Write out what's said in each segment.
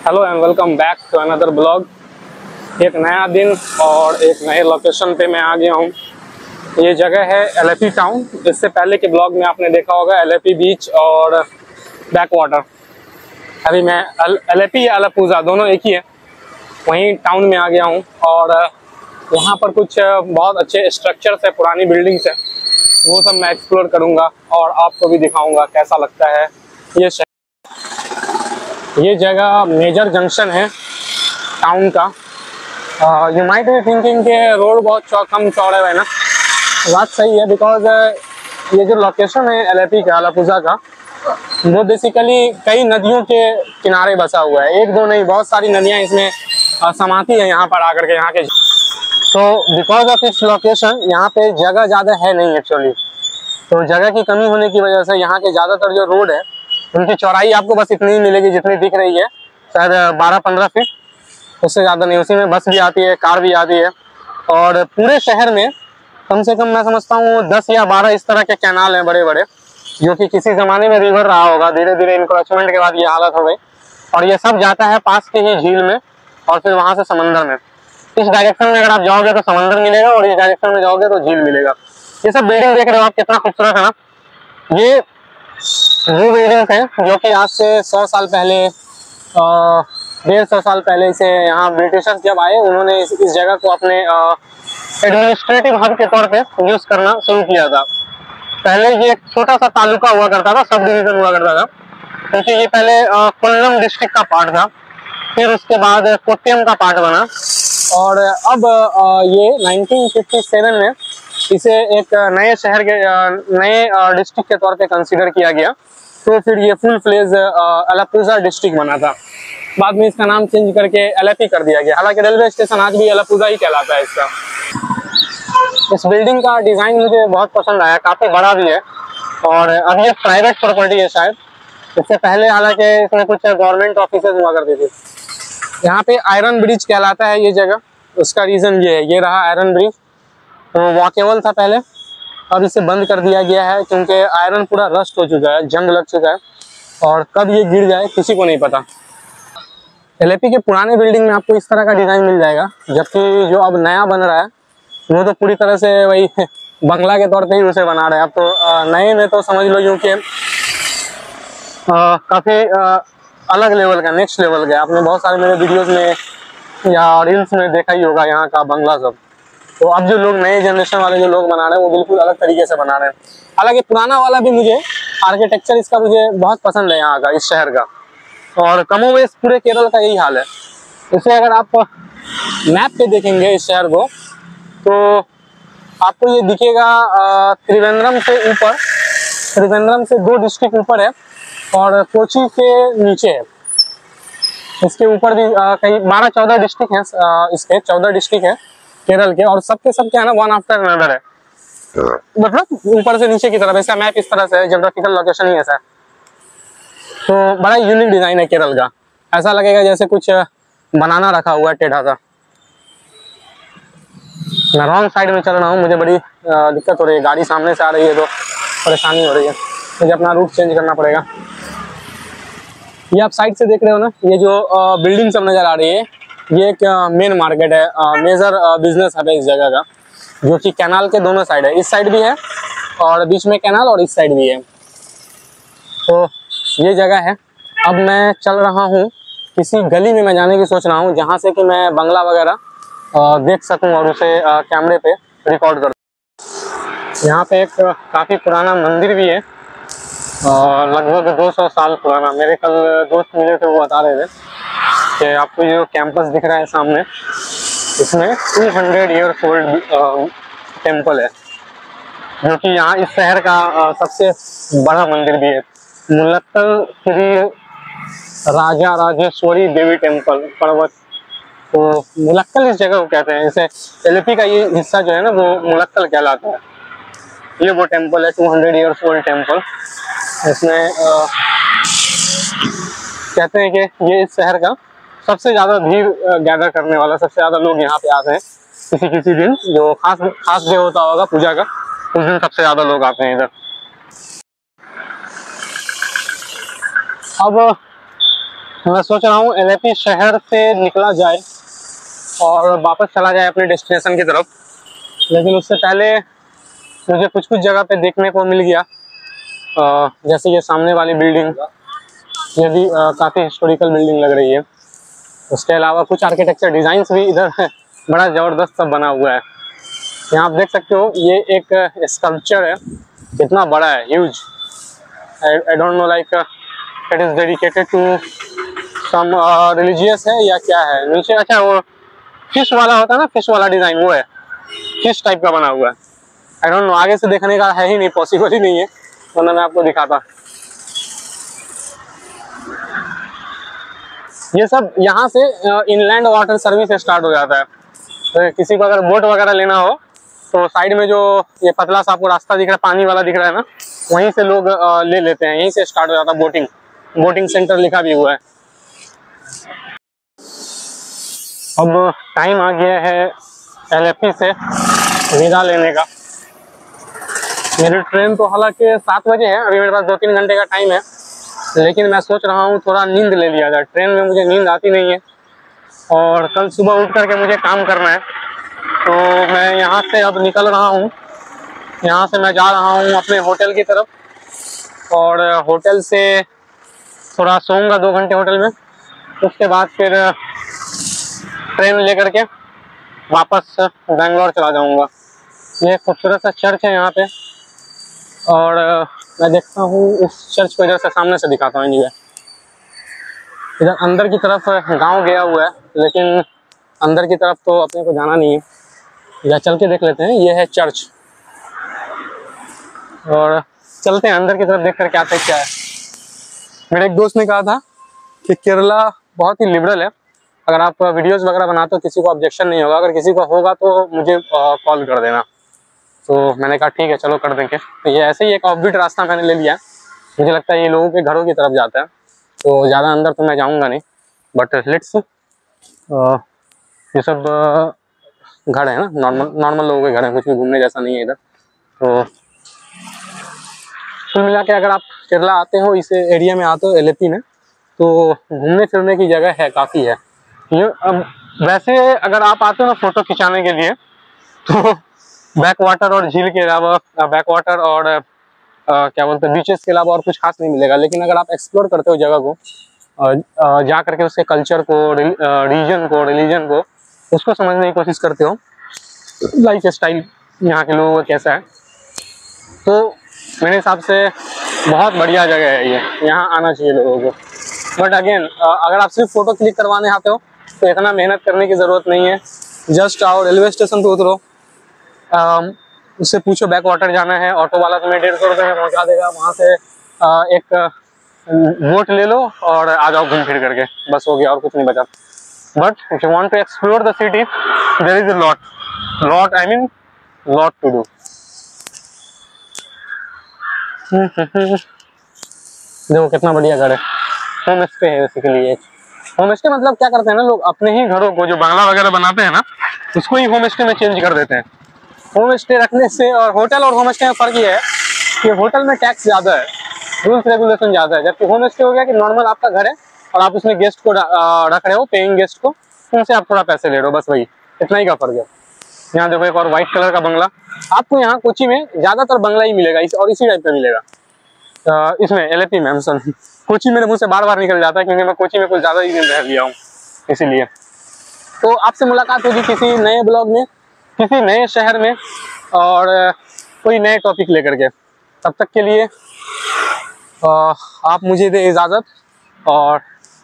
Hello and welcome back to another blog. एक नया दिन और एक नए लोकेशन पे मैं आ गया हूँ। ये जगह है एलेपी टाउन। इससे पहले के ब्लॉग में आपने देखा होगा एलेपी बीच और बैक वाटर। अभी मैं एलेपी या अलापुजा दोनों एक ही है, वहीं टाउन में आ गया हूँ। और यहाँ पर कुछ बहुत अच्छे स्ट्रक्चर्स है, पुरानी बिल्डिंग्स है, वो सब मैं एक्सप्लोर करूँगा और आपको भी दिखाऊँगा कैसा लगता है ये शहर। ये जगह मेजर जंक्शन है टाउन का। यू माइट बी थिंकिंग के रोड बहुत कम चौड़े है ना, बात सही है। बिकॉज ये जो लोकेशन है एलेपी का, अलापुजा का, वो बेसिकली कई नदियों के किनारे बसा हुआ है। एक दो नहीं, बहुत सारी नदियाँ इसमें समाती है यहाँ पर आकर के। यहाँ के तो बिकॉज ऑफ इट्स लोकेशन यहाँ पे जगह ज़्यादा है नहीं एक्चुअली। तो जगह की कमी होने की वजह से यहाँ के ज़्यादातर जो रोड है उनकी चौड़ाई आपको बस इतनी ही मिलेगी जितनी दिख रही है, शायद 12-15 फीट, उससे ज़्यादा नहीं। उसी में बस भी आती है, कार भी आती है। और पूरे शहर में कम से कम मैं समझता हूँ 10 या 12 इस तरह के कैनाल हैं बड़े बड़े, जो कि किसी ज़माने में रिवर रहा होगा। धीरे धीरे इंक्रोचमेंट के बाद ये हालत हो गई और ये सब जाता है पास के ही झील में और फिर वहाँ से समंदर में। इस डायरेक्शन में अगर आप जाओगे तो समंदर मिलेगा और इस डायरेक्शन में जाओगे तो झील मिलेगा। ये सब बिल्डिंग देख रहे हो आप, कितना खूबसूरत है ना। ये वो बिल्डिंग है जो कि आज से 100 साल पहले, 150 साल पहले से यहाँ ब्रिटिशर्स जब आए, उन्होंने इस जगह को अपने एडमिनिस्ट्रेटिव हब के तौर पे यूज करना शुरू किया था। पहले ये एक छोटा सा तालुका हुआ करता था, सब डिवीजन हुआ करता था, क्योंकि ये पहले कोल्लम डिस्ट्रिक्ट का पार्ट था, फिर उसके बाद कोट्टयम का पार्ट बना और अब ये 1957 में इसे एक नए शहर के नए डिस्ट्रिक्ट के तौर पे कंसीडर किया गया। तो फिर ये फुल फ्लेज अलापुजा डिस्ट्रिक्ट बना था। बाद में इसका नाम चेंज करके एलेपी कर दिया गया। हालांकि रेलवे स्टेशन आज भी अलापुजा ही कहलाता है इसका। इस बिल्डिंग का डिज़ाइन मुझे बहुत पसंद आया, काफ़ी बड़ा भी है और अब ये प्राइवेट प्रॉपर्टी है शायद। इससे पहले हालांकि इसमें कुछ गवर्नमेंट ऑफिस हुआ करती थी। यहाँ पे आयरन ब्रिज कहलाता है ये जगह। उसका रीज़न ये है, ये रहा आयरन ब्रिज। तो वॉकेबल था पहले, अब इसे बंद कर दिया गया है क्योंकि आयरन पूरा रस्ट हो चुका है, जंग लग चुका है और कब ये गिर जाए किसी को नहीं पता। एलेपी के पुराने बिल्डिंग में आपको इस तरह का डिज़ाइन मिल जाएगा, जबकि जो अब नया बन रहा है वो तो पूरी तरह से वही बंगला के तौर पे ही उसे बना रहे हैं। अब तो नए में तो समझ लो यूँ कि काफ़ी अलग लेवल का, नेक्स्ट लेवल का। आपने बहुत सारे मेरे वीडियोज़ में या रील्स में देखा ही होगा यहाँ का बंगला सब। तो अब जो लोग नए जनरेशन वाले जो लोग बना रहे हैं वो बिल्कुल अलग तरीके से बना रहे हैं। हालांकि पुराना वाला भी मुझे आर्किटेक्चर इसका मुझे बहुत पसंद है यहाँ का, इस शहर का। और कमोवेश पूरे केरल का यही हाल है। इसे अगर आप मैप पे देखेंगे इस शहर को तो आपको ये दिखेगा त्रिवेंद्रम से ऊपर, त्रिवेंद्रम से 2 डिस्ट्रिक्ट ऊपर है और कोची के नीचे है। इसके ऊपर भी कई 12-14 डिस्ट्रिक्ट हैं। इसके 14 डिस्ट्रिक्ट है केरल के और सबके सब क्या है ना, वन आफ्टर अनदर है, मतलब ऊपर से नीचे की तरफ। इसका मैप इस तरह से है, ज्योग्राफिकल लोकेशन ही ऐसा है। तो बड़ा यूनिक डिजाइन है केरल का। ऐसा लगेगा जैसे कुछ बनाना रखा हुआ है टेढ़ा सा। मैं रॉन्ग साइड में चल रहा हूँ, मुझे बड़ी दिक्कत हो रही है, गाड़ी सामने से आ रही है तो परेशानी हो रही है, मुझे अपना रूट चेंज करना पड़ेगा। ये आप साइड से देख रहे हो ना, ये जो बिल्डिंग सब नज़र आ रही है, ये एक मेन मार्केट है, मेजर बिजनेस हब है इस जगह का, जो कि कैनाल के दोनों साइड है। इस साइड भी है और बीच में कैनाल और इस साइड भी है। तो ये जगह है। अब मैं चल रहा हूँ किसी गली में, मैं जाने की सोच रहा हूँ जहाँ से कि मैं बंगला वगैरह देख सकूँ और उसे कैमरे पे रिकॉर्ड कर। यहाँ पे एक काफ़ी पुराना मंदिर भी है, लगभग 200 साल पुराना। मेरे कल दोस्त मिले थे, वो बता रहे थे कि आपको जो कैंपस दिख रहा है सामने, इसमें 200 ईयर्स ओल्ड टेम्पल है, जो कि यहाँ इस शहर का सबसे बड़ा मंदिर भी है। मुलक्कल श्री राजा राजेश्वरी देवी टेम्पल पर्वत। तो मुलक्कल इस जगह को कहते हैं। जैसे एलेपी का ये हिस्सा जो है ना, वो मुलक्कल कहलाता है। ये वो टेम्पल है, 200 ईयर्स ओल्ड टेम्पल। इसमें कहते हैं कि ये इस शहर का सबसे ज़्यादा भीड़ गैदर करने वाला, सबसे ज़्यादा लोग यहाँ पे आते हैं किसी दिन, जो खास डे होता होगा पूजा का, उस दिन सबसे ज़्यादा लोग आते हैं इधर। अब मैं सोच रहा हूँ एलेपी शहर से निकला जाए और वापस चला जाए अपने डेस्टिनेशन की तरफ, लेकिन उससे पहले मुझे कुछ कुछ जगह पे देखने को मिल गया। जैसे ये सामने वाली बिल्डिंग, ये भी काफ़ी हिस्टोरिकल बिल्डिंग लग रही है। उसके अलावा कुछ आर्किटेक्चर डिज़ाइंस भी इधर बड़ा ज़बरदस्त सब बना हुआ है। यहाँ आप देख सकते हो, ये एक स्कल्पचर है, कितना बड़ा है, huge. I don't know like it is dedicated to some religious है या क्या है। नीचे अच्छा वो फिश वाला होता है ना, फिश वाला डिज़ाइन, वो है, फिश टाइप का बना हुआ है। आई डोंट नो, आगे से देखने का है ही नहीं, पॉसिबल ही नहीं है, वरना मैं आपको दिखाता। ये सब यहाँ से इनलैंड वाटर सर्विस स्टार्ट हो जाता है। तो किसी को अगर बोट वगैरह लेना हो तो साइड में जो ये पतला सा आपको रास्ता दिख रहा है, पानी वाला दिख रहा है ना, वहीं से लोग ले लेते हैं, यहीं से स्टार्ट हो जाता है बोटिंग। बोटिंग सेंटर लिखा भी हुआ है। अब टाइम आ गया है एलेपी से विदा लेने का। मेरी ट्रेन तो हालांकि 7 बजे है, अभी मेरे पास 2-3 घंटे का टाइम है, लेकिन मैं सोच रहा हूँ थोड़ा नींद ले लिया जाए। ट्रेन में मुझे नींद आती नहीं है और कल सुबह उठ करके मुझे काम करना है। तो मैं यहाँ से अब निकल रहा हूँ। यहाँ से मैं जा रहा हूँ अपने होटल की तरफ और होटल से थोड़ा सोऊंगा 2 घंटे होटल में। उसके बाद फिर ट्रेन लेकर के वापस बेंगलोर चला जाऊँगा। ये खूबसूरत सा चर्च है यहाँ पे, और मैं देखता हूँ उस चर्च को इधर से सामने से दिखाता हूँ। इधर अंदर की तरफ गांव गया हुआ है, लेकिन अंदर की तरफ तो अपने को जाना नहीं है, या चल के देख लेते हैं। ये है चर्च, और चलते हैं अंदर की तरफ, देख कर क्या आते क्या है। मेरे एक दोस्त ने कहा था कि केरला बहुत ही लिबरल है, अगर आप वीडियोस वगैरह बनाते हो किसी को ऑब्जेक्शन नहीं होगा, अगर किसी को होगा तो मुझे कॉल कर देना। तो मैंने कहा ठीक है चलो कर देंगे। तो ये ऐसे ही एक ऑफबीट रास्ता मैंने ले लिया। मुझे लगता है ये लोगों के घरों की तरफ जाता है, तो ज़्यादा अंदर तो मैं जाऊंगा नहीं, बट लेट्स ये सब घर है ना, नॉर्मल लोगों के घर हैं, कुछ भी घूमने जैसा नहीं है इधर। तो कुल मिला के अगर आप केरला आते हो, इस एरिया में आते हो एलेपी में, तो घूमने फिरने की जगह है, काफ़ी है। वैसे अगर आप आते हो ना फोटो खिंचाने के लिए, तो बैक वाटर और झील के अलावा, बैक वाटर और क्या बोलते हैं बीचेस के अलावा और कुछ खास नहीं मिलेगा। लेकिन अगर आप एक्सप्लोर करते हो जगह को, जा करके उसके कल्चर को, रिलीजन को उसको समझने की कोशिश करते हो, लाइफ स्टाइल यहाँ के लोगों का कैसा है, तो मेरे हिसाब से बहुत बढ़िया जगह है ये, यहाँ आना चाहिए लोगों को। बट अगेन अगर आप सिर्फ फोटो क्लिक करवाने आते हो तो इतना मेहनत करने की ज़रूरत नहीं है। जस्ट आओ, रेलवे स्टेशन पे उतरो, उससे पूछो बैक वाटर जाना है, ऑटो वाला तुम्हें 150 रुपये में पहुँचा देगा। वहाँ से एक बोट ले लो और आ जाओ घूम फिर करके, बस हो गया, और कुछ नहीं बचा। But if you want to explore the city, there is a lot to do. देखो कितना बढ़िया घर है, होम स्टे है बेसिकली। होम स्टे मतलब क्या करते हैं ना लोग, अपने ही घरों को जो बंगला वगैरह बनाते हैं ना, उसको ही होम स्टे में चेंज कर देते हैं। होम स्टे रखने से और होटल और होम स्टे में फ़र्क ये है कि होटल में टैक्स ज़्यादा है, रूल्स रेगुलेशन ज़्यादा है, जबकि होम स्टे हो गया कि नॉर्मल आपका घर है और आप उसमें गेस्ट को रख रहे हो, पेइंग गेस्ट को, उनसे आप थोड़ा पैसे ले रहे हो, बस वही इतना ही का फ़र्क है। यहाँ देखो एक और वाइट कलर का बंगला, आपको यहाँ कोची में ज़्यादातर बंगला ही मिलेगा, और इसी टाइप का मिलेगा। इसमें एलेपी में, कोची मेरे मुँह से बार बार निकल जाता है क्योंकि मैं कोची में कुछ ज़्यादा ही दिन रह लिया हूँ, इसीलिए। तो आपसे मुलाकात होगी किसी नए ब्लॉग में, किसी नए शहर में, और कोई नए टॉपिक लेकर के। तब तक के लिए आप मुझे दे इजाज़त।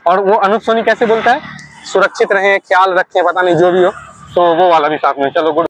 और वो अनुप सोनी कैसे बोलता है, सुरक्षित रहें, ख्याल रखें, पता नहीं जो भी हो, तो वो वाला भी साथ में। चलो गुड।